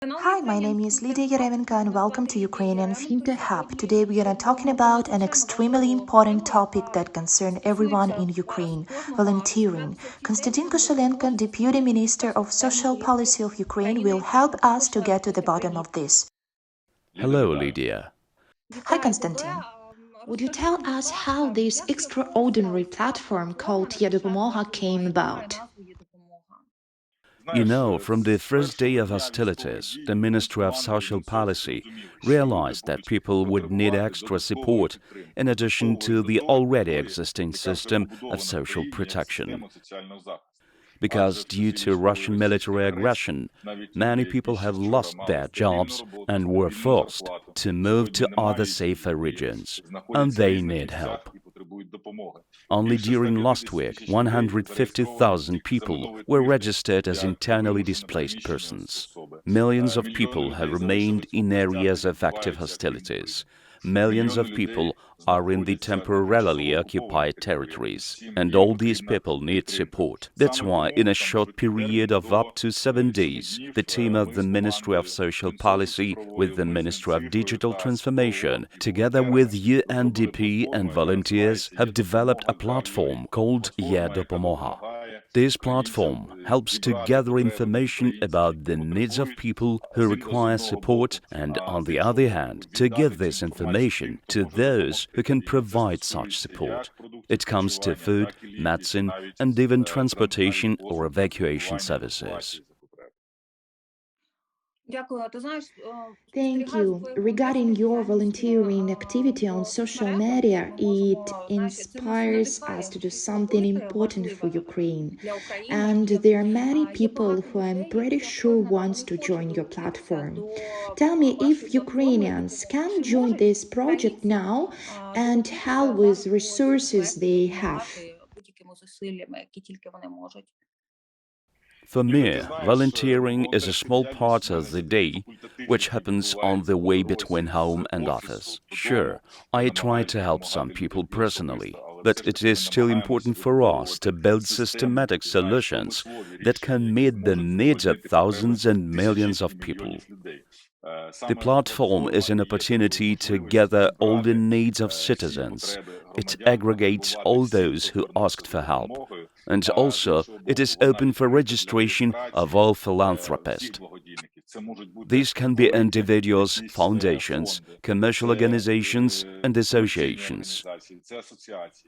Hi, my name is Lydia Yeremenko and welcome to Ukrainian FinTech Hub. Today we are talking about an extremely important topic that concerns everyone in Ukraine, volunteering. Konstantin Koshelenko, Deputy Minister of Social Policy of Ukraine, will help us to get to the bottom of this. Hello, Lydia. Hi, Konstantin. Would you tell us how this extraordinary platform called eDopomoga came about? You know, from the first day of hostilities, the Ministry of Social Policy realized that people would need extra support in addition to the already existing system of social protection. Because due to Russian military aggression, many people have lost their jobs and were forced to move to other safer regions, and they need help. Only during last week, 150,000 people were registered as internally displaced persons. Millions of people have remained in areas of active hostilities. Millions of people are in the temporarily occupied territories, and all these people need support. That's why, in a short period of up to 7 days, the team of the Ministry of Social Policy with the Ministry of Digital Transformation, together with UNDP and volunteers, have developed a platform called eDopomoga. This platform helps to gather information about the needs of people who require support and, on the other hand, to give this information to those who can provide such support. It comes to food, medicine, and even transportation or evacuation services. Thank you. Regarding your volunteering activity on social media, it inspires us to do something important for Ukraine. And there are many people who I'm pretty sure wants to join your platform. Tell me if Ukrainians can join this project now and help with resources they have. For me, volunteering is a small part of the day which happens on the way between home and office. Sure, I try to help some people personally, but it is still important for us to build systematic solutions that can meet the needs of thousands and millions of people. The platform is an opportunity to gather all the needs of citizens. It aggregates all those who asked for help. And also, it is open for registration of all philanthropists. These can be individuals, foundations, commercial organizations, and associations.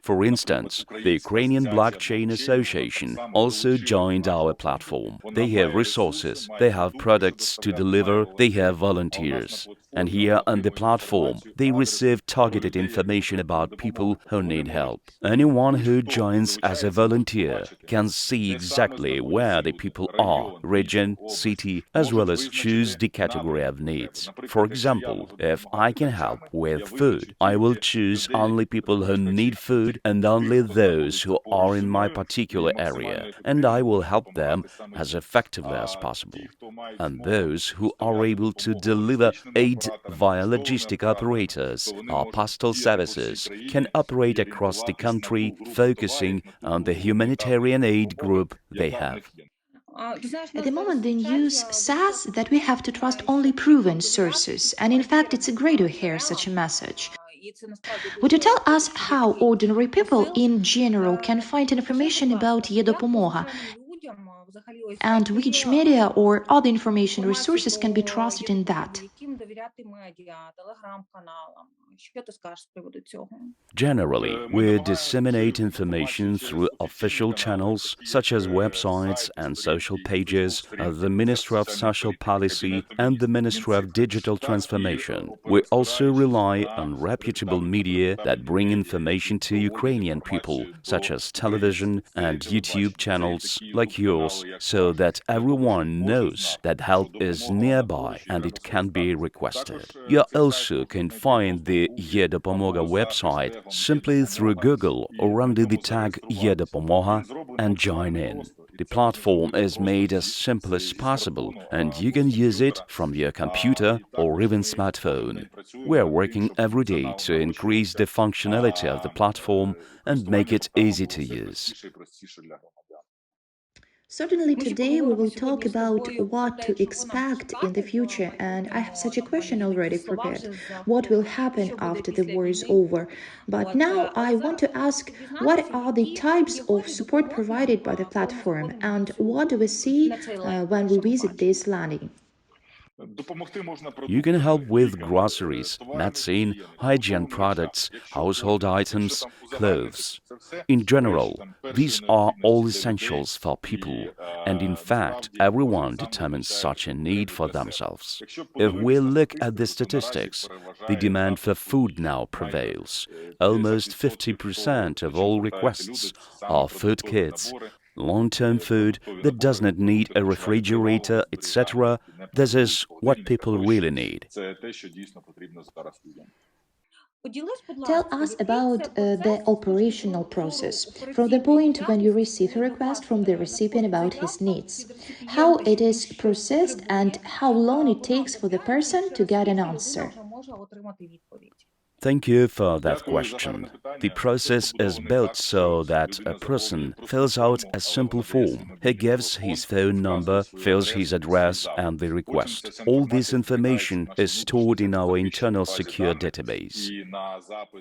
For instance, the Ukrainian Blockchain Association also joined our platform. They have resources, they have products to deliver, they have volunteers. And here on the platform, they receive targeted information about people who need help. Anyone who joins as a volunteer can see exactly where the people are, region, city, as well as choose the category of needs. For example, if I can help with food, I will choose only people who need food and only those who are in my particular area, and I will help them as effectively as possible. And those who are able to deliver aid via logistic operators or postal services can operate across the country, focusing on the humanitarian aid group they have. At the moment, the news says that we have to trust only proven sources, and in fact, it's great to hear such a message. Would you tell us how ordinary people in general can find information about eDopomoga and which media or other information resources can be trusted in that? Generally, we disseminate information through official channels such as websites and social pages of the Ministry of Social Policy and the Ministry of Digital Transformation. We also rely on reputable media that bring information to Ukrainian people, such as television and YouTube channels like yours, so that everyone knows that help is nearby and it can be requested. You also can find the eDopomoga website simply through Google or under the tag eDopomoga and join in. The platform is made as simple as possible and you can use it from your computer or even smartphone. We are working every day to increase the functionality of the platform and make it easy to use. Certainly, today we will talk about what to expect in the future, and I have such a question already prepared. What will happen after the war is over? But now I want to ask, what are the types of support provided by the platform, and what do we see when we visit this landing? You can help with groceries, medicine, hygiene products, household items, clothes. In general, these are all essentials for people, and in fact, everyone determines such a need for themselves. If we look at the statistics, the demand for food now prevails. Almost 50% of all requests are food kits, long-term food that does not need a refrigerator, etc. This is what people really need. Tell us about the operational process from the point when you receive a request from the recipient about his needs, how it is processed, and how long it takes for the person to get an answer. Thank you for that question. The process is built so that a person fills out a simple form. He gives his phone number, fills his address and the request. All this information is stored in our internal secure database.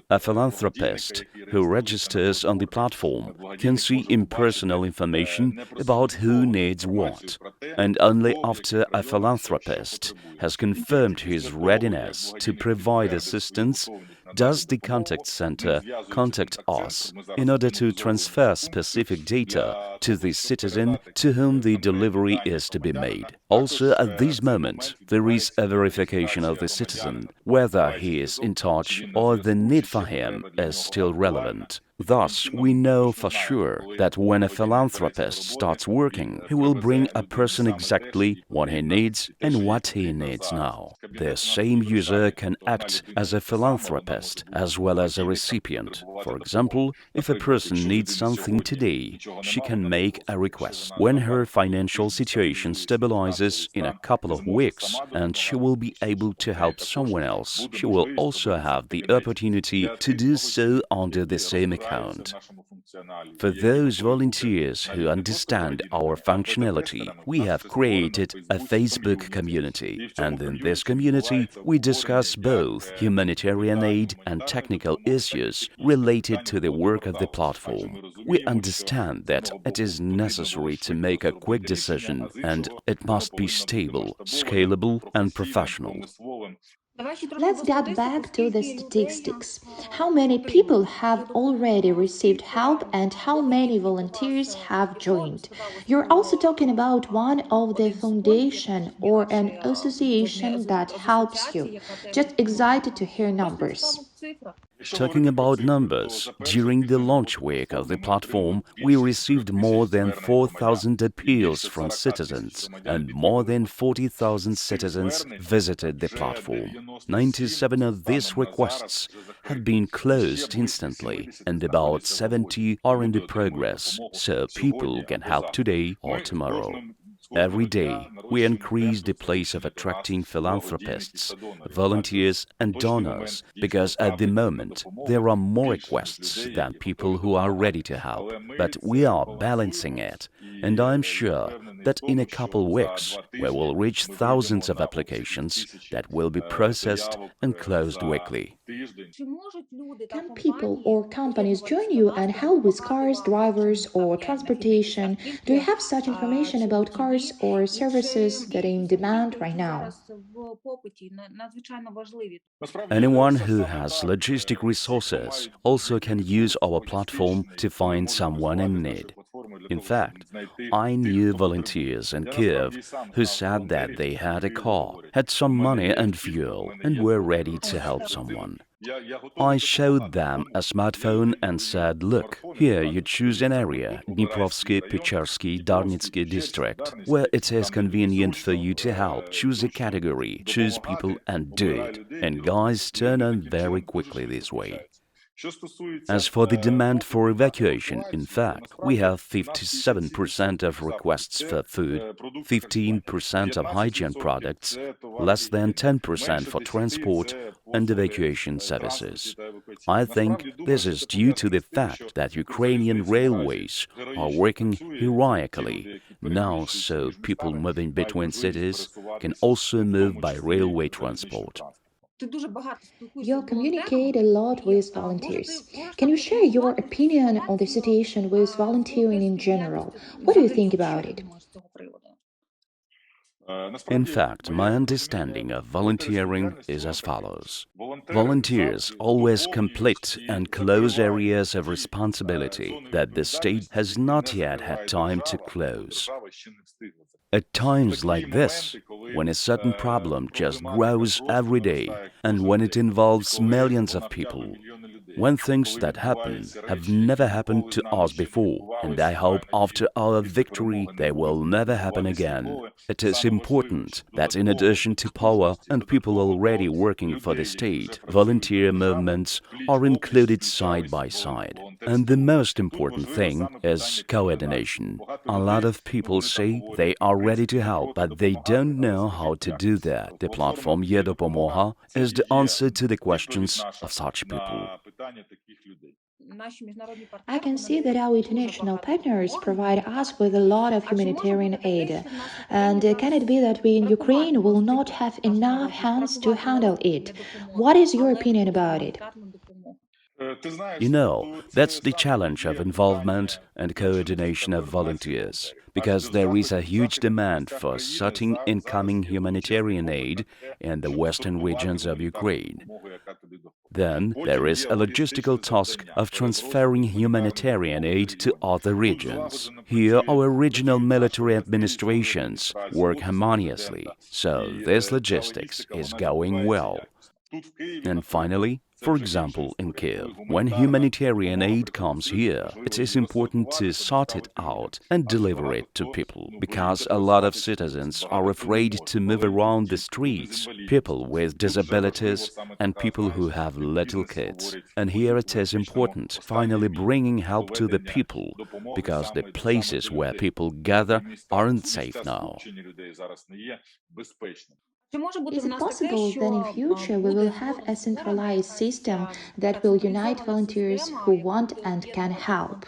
A philanthropist who registers on the platform can see impersonal information about who needs what. And only after a philanthropist has confirmed his readiness to provide assistance does the contact center contact us in order to transfer specific data to the citizen to whom the delivery is to be made. Also, at this moment, there is a verification of the citizen, whether he is in touch or the need for him is still relevant. Thus, we know for sure that when a philanthropist starts working, he will bring a person exactly what he needs and what he needs now. The same user can act as a philanthropist as well as a recipient. For example, if a person needs something today, she can make a request. When her financial situation stabilizes in a couple of weeks and she will be able to help someone else, she will also have the opportunity to do so under the same account. For those volunteers who understand our functionality, we have created a Facebook community, and in this community we discuss both humanitarian aid and technical issues related to the work of the platform. We understand that it is necessary to make a quick decision, and it must be stable, scalable and professional. Let's get back to the statistics. How many people have already received help and how many volunteers have joined? You're also talking about one of the foundation or an association that helps you. Just excited to hear numbers. Talking about numbers, during the launch week of the platform, we received more than 4,000 appeals from citizens, and more than 40,000 citizens visited the platform. 97 of these requests have been closed instantly, and about 70 are in the progress, so people can help today or tomorrow. Every day, we increase the place of attracting philanthropists, volunteers and donors because at the moment there are more requests than people who are ready to help. But we are balancing it, and I'm sure that in a couple weeks we will reach thousands of applications that will be processed and closed weekly. Can people or companies join you and help with cars, drivers, or transportation? Do you have such information about cars or services that are in demand right now? Anyone who has logistic resources also can use our platform to find someone in need. In fact, I knew volunteers in Kiev who said that they had a car, had some money and fuel, and were ready to help someone. I showed them a smartphone and said, look, here you choose an area, Dniprovsky, Pechersky, Darnitsky district, where it is convenient for you to help. Choose a category, choose people and do it. And guys turn on very quickly this way. As for the demand for evacuation, in fact, we have 57% of requests for food, 15% of hygiene products, less than 10% for transport and evacuation services. I think this is due to the fact that Ukrainian railways are working heroically Now, so people moving between cities can also move by railway transport. You communicate a lot with volunteers. Can you share your opinion on the situation with volunteering in general? What do you think about it? In fact, my understanding of volunteering is as follows. Volunteers always complete and close areas of responsibility that the state has not yet had time to close. At times like this, when a certain problem just grows every day and when it involves millions of people, when things that happen have never happened to us before, and I hope after our victory they will never happen again. It is important that in addition to power and people already working for the state, volunteer movements are included side by side. And the most important thing is coordination. A lot of people say they are ready to help, but they don't know how to do that. The platform eDopomoga is the answer to the questions of such people. I can see that our international partners provide us with a lot of humanitarian aid. And can it be that we in Ukraine will not have enough hands to handle it? What is your opinion about it? You know, that's the challenge of involvement and coordination of volunteers, because there is a huge demand for certain incoming humanitarian aid in the western regions of Ukraine. Then there is a logistical task of transferring humanitarian aid to other regions. Here, our regional military administrations work harmoniously, so this logistics is going well. And finally, for example, in Kiev, when humanitarian aid comes here, it is important to sort it out and deliver it to people, because a lot of citizens are afraid to move around the streets, people with disabilities and people who have little kids. And here it is important, finally bringing help to the people, because the places where people gather aren't safe now. Is it possible that in future we will have a centralized system that will unite volunteers who want and can help?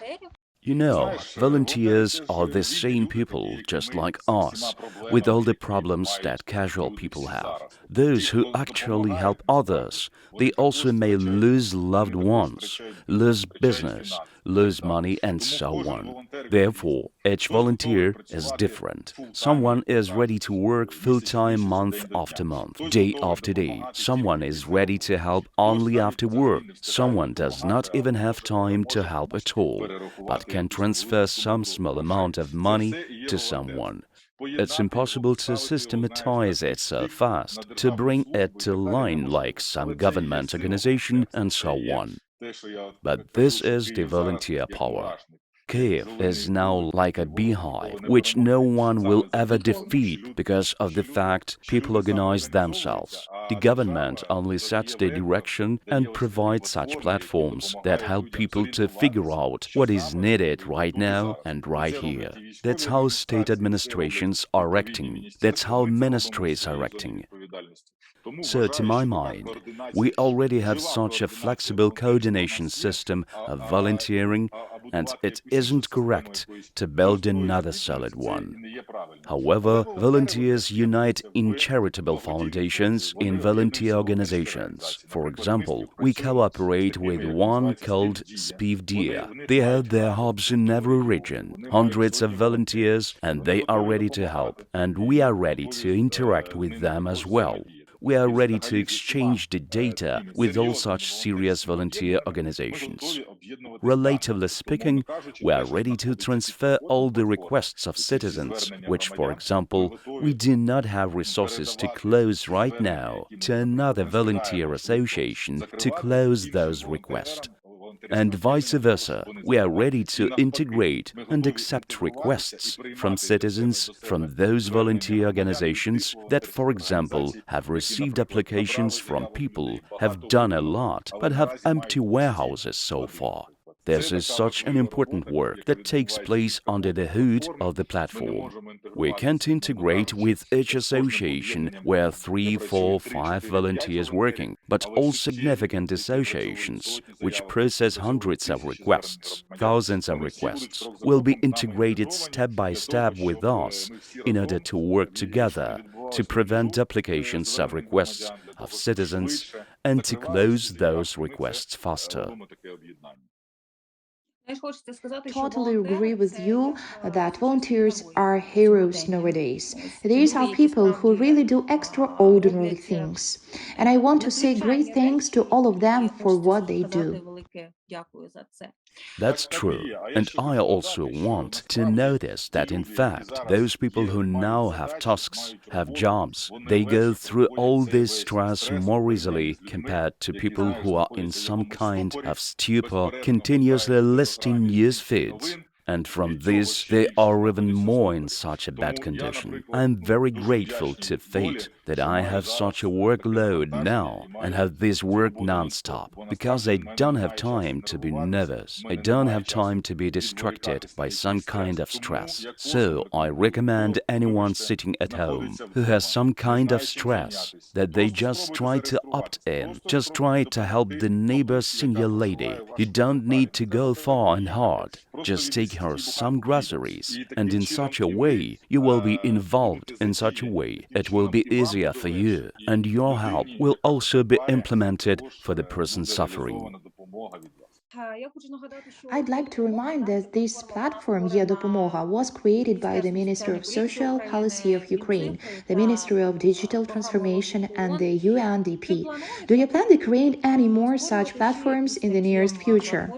You know, volunteers are the same people just like us, with all the problems that casual people have. Those who actually help others, they also may lose loved ones, lose business, lose money, and so on. Therefore, each volunteer is different. Someone is ready to work full-time month after month, day after day. Someone is ready to help only after work. Someone does not even have time to help at all, but can transfer some small amount of money to someone. It's impossible to systematize it so fast, to bring it to line like some government organization and so on. But this is the volunteer power. Kiev is now like a beehive, which no one will ever defeat because of the fact people organize themselves. The government only sets the direction and provides such platforms that help people to figure out what is needed right now and right here. That's how state administrations are acting. That's how ministries are acting. So, to my mind, we already have such a flexible coordination system of volunteering, and it isn't correct to build another solid one. However, volunteers unite in charitable foundations, in volunteer organizations. For example, we cooperate with one called SPIVDIA. They have their hubs in every region, hundreds of volunteers, and they are ready to help, and we are ready to interact with them as well. We are ready to exchange the data with all such serious volunteer organizations. Relatively speaking, we are ready to transfer all the requests of citizens, which, for example, we do not have resources to close right now, to another volunteer association to close those requests. And vice versa, we are ready to integrate and accept requests from citizens from those volunteer organizations that, for example, have received applications from people, have done a lot, but have empty warehouses so far. This is such an important work that takes place under the hood of the platform. We can't integrate with each association where 3, 4, 5 volunteers working, but all significant associations, which process hundreds of requests, thousands of requests, will be integrated step by step with us in order to work together to prevent duplications of requests of citizens and to close those requests faster. Totally agree with you that volunteers are heroes nowadays. These are people who really do extraordinary things. And I want to say great thanks to all of them for what they do. That's true. And I also want to notice that in fact, those people who now have tasks, have jobs, they go through all this stress more easily compared to people who are in some kind of stupor, continuously listing news feeds. And from this, they are even more in such a bad condition. I am very grateful to fate that I have such a workload now and have this work non-stop, because I don't have time to be nervous. I don't have time to be distracted by some kind of stress. So I recommend anyone sitting at home who has some kind of stress that they just try to opt in. Just try to help the neighbor's senior lady. You don't need to go far and hard. Just take her some groceries, and in such a way you will be involved. In such a way it will be easier for you, and your help will also be implemented for the person suffering. I'd like to remind that this platform, eDopomoga, was created by the Ministry of Social Policy of Ukraine, the Ministry of Digital Transformation, and the UNDP. Do you plan to create any more such platforms in the nearest future?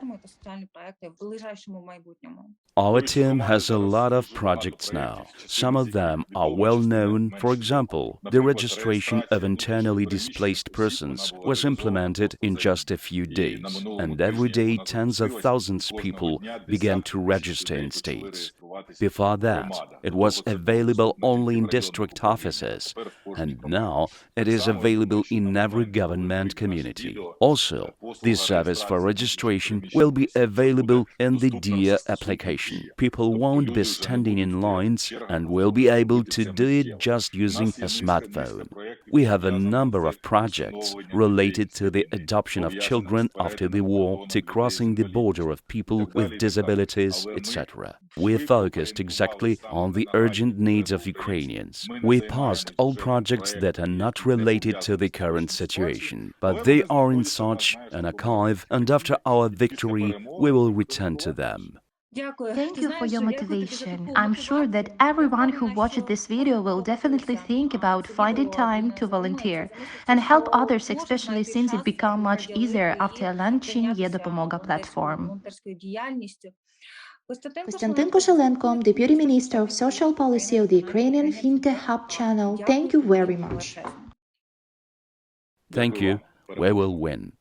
Our team has a lot of projects now. Some of them are well known. For example, the registration of internally displaced persons was implemented in just a few days, and every day tens of thousands of people began to register in states. Before that, it was available only in district offices, and now it is available in every government community. Also, this service for registration will be available in the DEAR application. People won't be standing in lines and will be able to do it just using a smartphone. We have a number of projects related to the adoption of children after the war, to crossing the border of people with disabilities, etc. We focused exactly on the urgent needs of Ukrainians. We paused all projects that are not related to the current situation, but they are in such an archive, and after our victory, we will return to them. Thank you for your motivation. I'm sure that everyone who watches this video will definitely think about finding time to volunteer and help others, especially since it became much easier after launching eDopomoga platform. Костянтин Кошеленко, Deputy Minister of Social Policy of the Ukrainian FinTech Hub channel, thank you very much. Thank you. We will win.